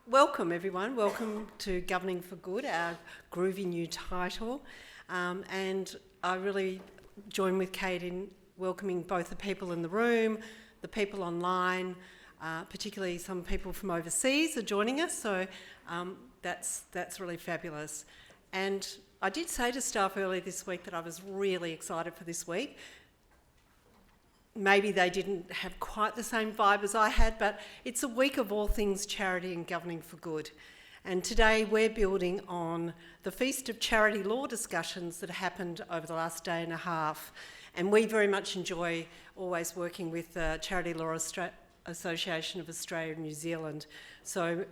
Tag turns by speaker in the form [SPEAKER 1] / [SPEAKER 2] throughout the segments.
[SPEAKER 1] Welcome everyone, welcome to Governing for Good, our groovy new title. And I really join with Kate in welcoming both the people in the room, the people online, particularly some people from overseas are joining us, so that's really fabulous. And I did say to staff earlier this week that I was really excited for this week. Maybe they didn't have quite the same vibe as I had, but it's a week of all things charity and governing for good. And today we're building on the Feast of Charity Law discussions that happened over the last day and a half. And we very much enjoy always working with the Charity Law Association of Australia and New Zealand. So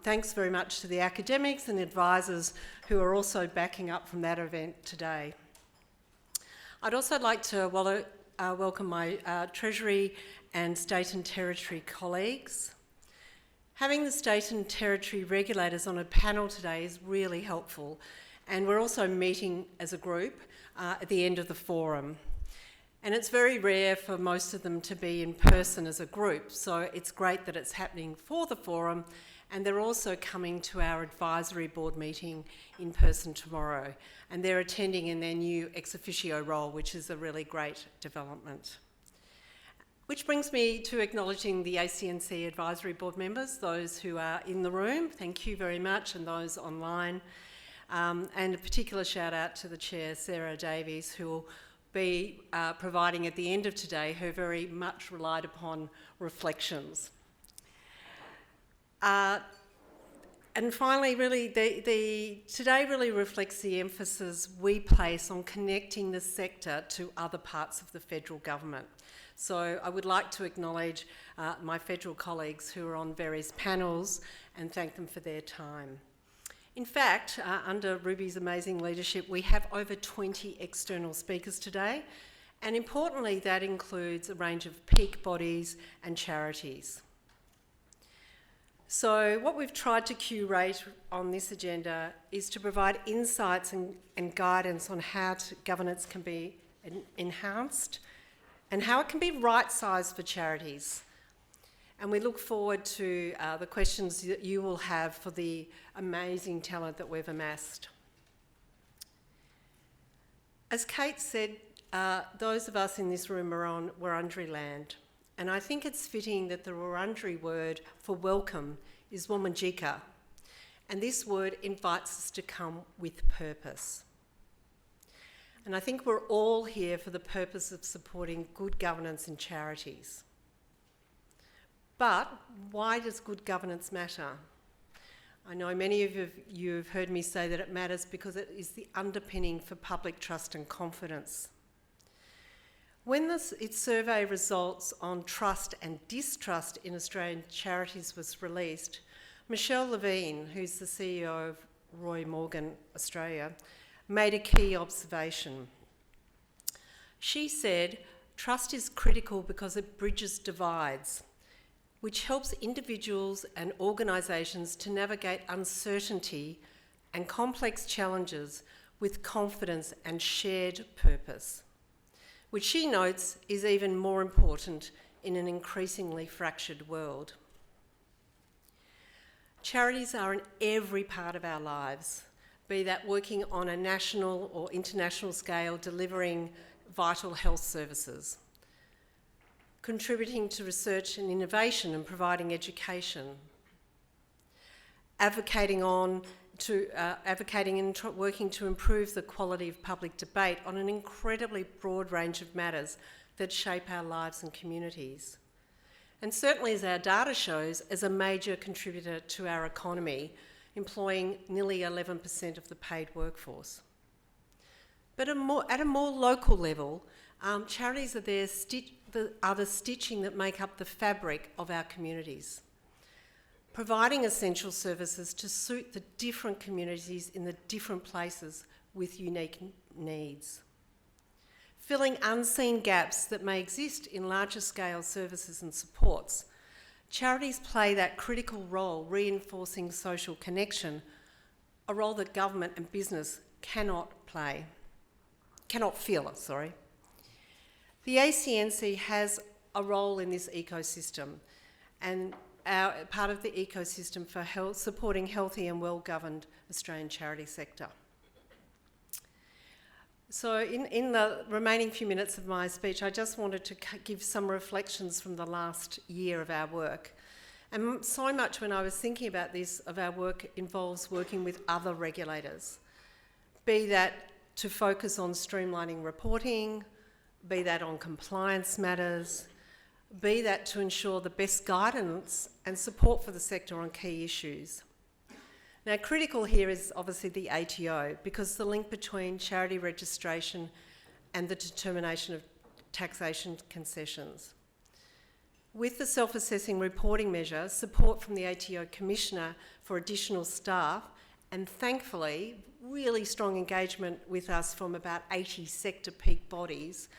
[SPEAKER 1] thanks very much to the academics and advisors who are also backing up from that event today. I'd also like to welcome my Treasury and State and Territory colleagues. Having the State and Territory regulators on a panel today is really helpful, and we're also meeting as a group at the end of the forum. And it's very rare for most of them to be in person as a group, so it's great that it's happening for the forum, and they're also coming to our advisory board meeting in person tomorrow. And they're attending in their new ex officio role, which is a really great development. Which brings me to acknowledging the ACNC advisory board members, those who are in the room, thank you very much, and those online. And a particular shout out to the chair, Sarah Davies, who will be providing at the end of today her very much relied upon reflections. And finally, really, today really reflects the emphasis we place on connecting the sector to other parts of the federal government. So I would like to acknowledge my federal colleagues who are on various panels and thank them for their time. In fact, under Ruby's amazing leadership, we have over 20 external speakers today, and importantly, that includes a range of peak bodies and charities. So what we've tried to curate on this agenda is to provide insights and guidance on how governance can be enhanced and how it can be right-sized for charities. And we look forward to the questions that you will have for the amazing talent that we've amassed. As Kate said, those of us in this room are on Wurundjeri land. And I think it's fitting that the Wurundjeri word for welcome is Wominjeka. And this word invites us to come with purpose. And I think we're all here for the purpose of supporting good governance in charities. But why does good governance matter? I know many of you have heard me say that it matters because it is the underpinning for public trust and confidence. When its survey results on trust and distrust in Australian charities was released, Michelle Levine, who's the CEO of Roy Morgan Australia, made a key observation. She said, trust is critical because it bridges divides, which helps individuals and organisations to navigate uncertainty and complex challenges with confidence and shared purpose, which she notes is even more important in an increasingly fractured world. Charities are in every part of our lives, be that working on a national or international scale, delivering vital health services, contributing to research and innovation and providing education, advocating and working to improve the quality of public debate on an incredibly broad range of matters that shape our lives and communities. And certainly, as our data shows, as a major contributor to our economy, employing nearly 11% of the paid workforce. But at a more local level, charities are the stitching that make up the fabric of our communities, providing essential services to suit the different communities in the different places with unique needs, filling unseen gaps that may exist in larger scale services and supports. Charities play that critical role reinforcing social connection, a role that government and business cannot fill. The ACNC has a role in this ecosystem, and part of the ecosystem for supporting healthy and well-governed Australian charity sector. So in the remaining few minutes of my speech, I just wanted to give some reflections from the last year of our work. And so much when I was thinking about this, of our work involves working with other regulators, be that to focus on streamlining reporting, be that on compliance matters, be that to ensure the best guidance and support for the sector on key issues. Now, critical here is obviously the ATO, because the link between charity registration and the determination of taxation concessions. With the self-assessing reporting measure, support from the ATO Commissioner for additional staff, and thankfully, really strong engagement with us from about 80 sector peak bodies,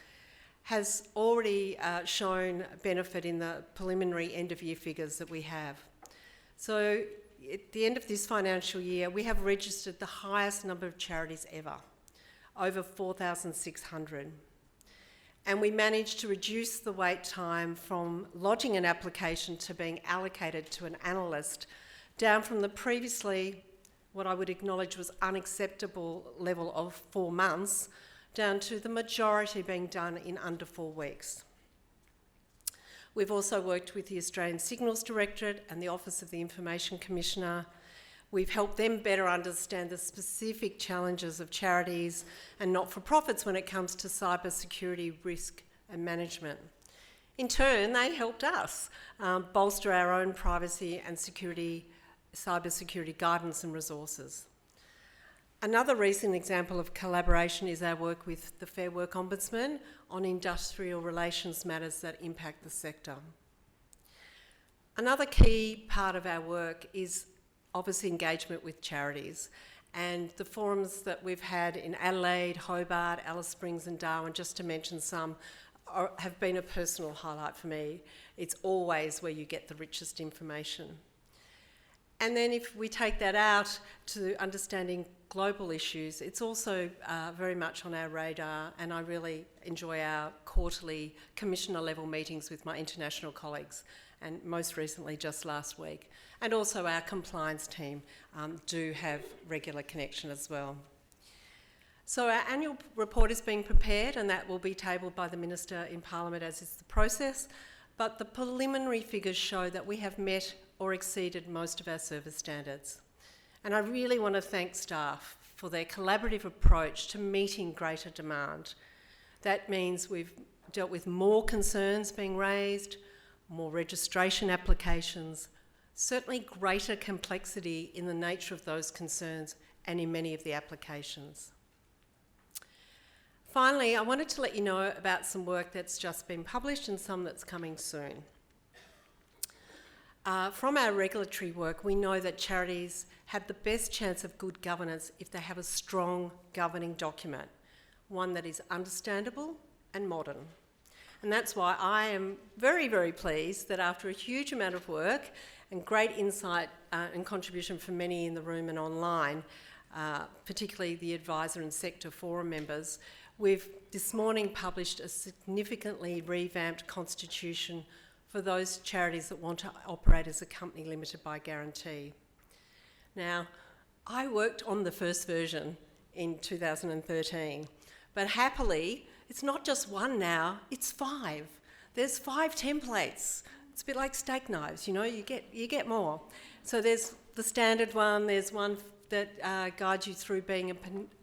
[SPEAKER 1] has already shown benefit in the preliminary end-of-year figures that we have. So, at the end of this financial year, we have registered the highest number of charities ever, over 4,600. And we managed to reduce the wait time from lodging an application to being allocated to an analyst down from the previously, what I would acknowledge was unacceptable level of 4 months, down to the majority being done in under 4 weeks. We've also worked with the Australian Signals Directorate and the Office of the Information Commissioner. We've helped them better understand the specific challenges of charities and not-for-profits when it comes to cyber security, risk and management. In turn, they helped us bolster our own privacy and cyber security guidance and resources. Another recent example of collaboration is our work with the Fair Work Ombudsman on industrial relations matters that impact the sector. Another key part of our work is obviously engagement with charities, and the forums that we've had in Adelaide, Hobart, Alice Springs and Darwin, just to mention some, have been a personal highlight for me. It's always where you get the richest information. And then if we take that out to understanding global issues, it's also very much on our radar, and I really enjoy our quarterly commissioner level meetings with my international colleagues, and most recently just last week. And also our compliance team do have regular connection as well. So our annual report is being prepared, and that will be tabled by the Minister in Parliament, as is the process, but the preliminary figures show that we have met or exceeded most of our service standards. And I really want to thank staff for their collaborative approach to meeting greater demand. That means we've dealt with more concerns being raised, more registration applications, certainly greater complexity in the nature of those concerns and in many of the applications. Finally, I wanted to let you know about some work that's just been published and some that's coming soon. From our regulatory work, we know that charities have the best chance of good governance if they have a strong governing document, one that is understandable and modern. And that's why I am very, very pleased that after a huge amount of work and great insight and contribution from many in the room and online, particularly the advisor and sector forum members, we've this morning published a significantly revamped constitution for those charities that want to operate as a company limited by guarantee. Now, I worked on the first version in 2013, but happily, it's not just one now, it's 5. There's 5 templates. It's a bit like steak knives, you know, you get more. So there's the standard one, there's one that guides you through being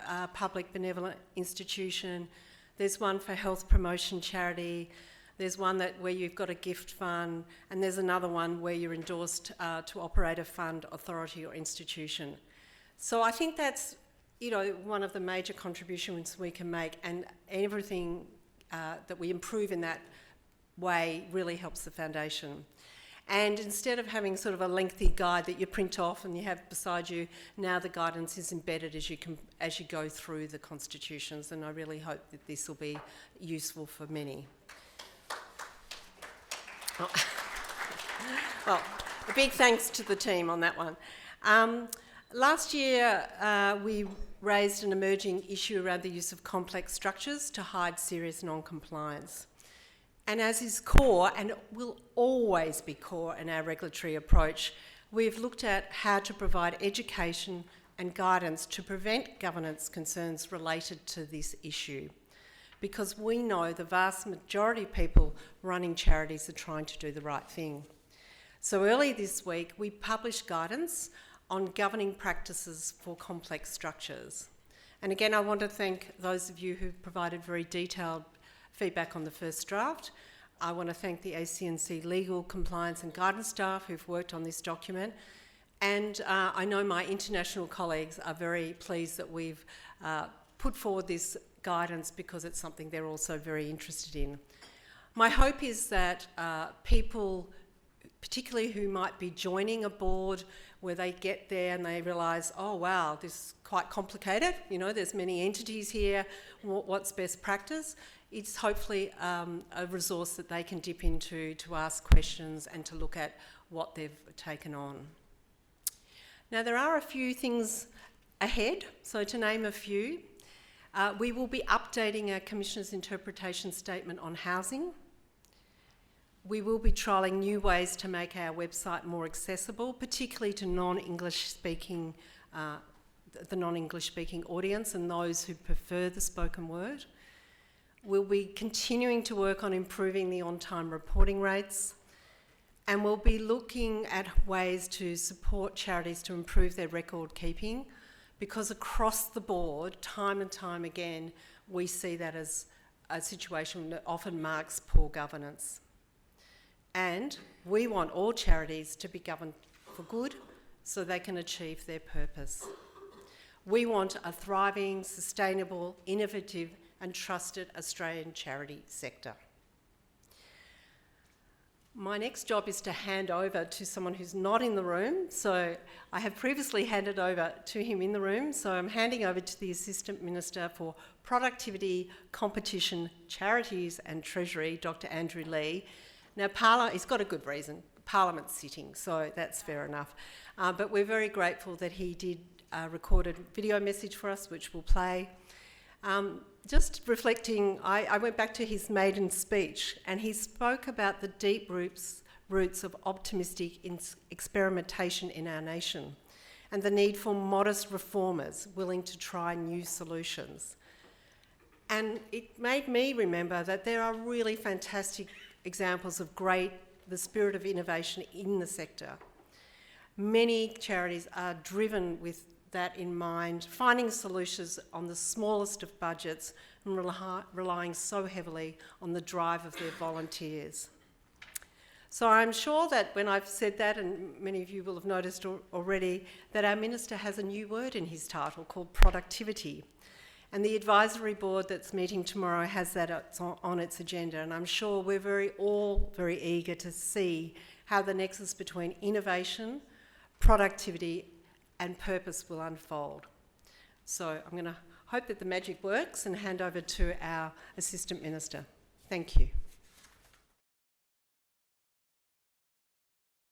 [SPEAKER 1] a public benevolent institution, there's one for health promotion charity, there's one where you've got a gift fund, and there's another one where you're endorsed to operate a fund, authority or institution. So I think that's, you know, one of the major contributions we can make, and everything that we improve in that way really helps the foundation. And instead of having sort of a lengthy guide that you print off and you have beside you, now the guidance is embedded as you go through the constitutions, and I really hope that this will be useful for many. Well, a big thanks to the team on that one. Last year, we raised an emerging issue around the use of complex structures to hide serious non-compliance. And as is core, and it will always be core in our regulatory approach, we've looked at how to provide education and guidance to prevent governance concerns related to this issue, because we know the vast majority of people running charities are trying to do the right thing. So early this week, we published guidance on governing practices for complex structures. And again, I want to thank those of you who provided very detailed feedback on the first draft. I want to thank the ACNC legal, compliance and guidance staff who've worked on this document. And I know my international colleagues are very pleased that we've put forward this guidance because it's something they're also very interested in. My hope is that people, particularly who might be joining a board where they get there and they realise, oh wow, this is quite complicated, you know, there's many entities here, what's best practice? It's hopefully a resource that they can dip into to ask questions and to look at what they've taken on. Now there are a few things ahead, so to name a few, we will be updating our Commissioner's interpretation statement on housing. We will be trialling new ways to make our website more accessible, particularly to non-English speaking, the non-English speaking audience and those who prefer the spoken word. We'll be continuing to work on improving the on-time reporting rates, and we'll be looking at ways to support charities to improve their record keeping, because across the board, time and time again, we see that as a situation that often marks poor governance. And we want all charities to be governed for good so they can achieve their purpose. We want a thriving, sustainable, innovative and trusted Australian charity sector. My next job is to hand over to someone who's not in the room. So I have previously handed over to him in the room. So I'm handing over to the Assistant Minister for Productivity, Competition, Charities and Treasury, Dr. Andrew Lee. Now, he's got a good reason. Parliament's sitting, so that's fair enough. But we're very grateful that he did a recorded video message for us, which we'll play. Just reflecting, I went back to his maiden speech, and he spoke about the deep roots of optimistic experimentation in our nation and the need for modest reformers willing to try new solutions. And it made me remember that there are really fantastic examples of the spirit of innovation in the sector. Many charities are driven with that in mind, finding solutions on the smallest of budgets and relying so heavily on the drive of their volunteers. So I'm sure that when I've said that, and many of you will have noticed already, that our Minister has a new word in his title called productivity. And the advisory board that's meeting tomorrow has that on its agenda, and I'm sure we're all very eager to see how the nexus between innovation, productivity and purpose will unfold. So I'm going to hope that the magic works and hand over to our Assistant Minister. Thank you.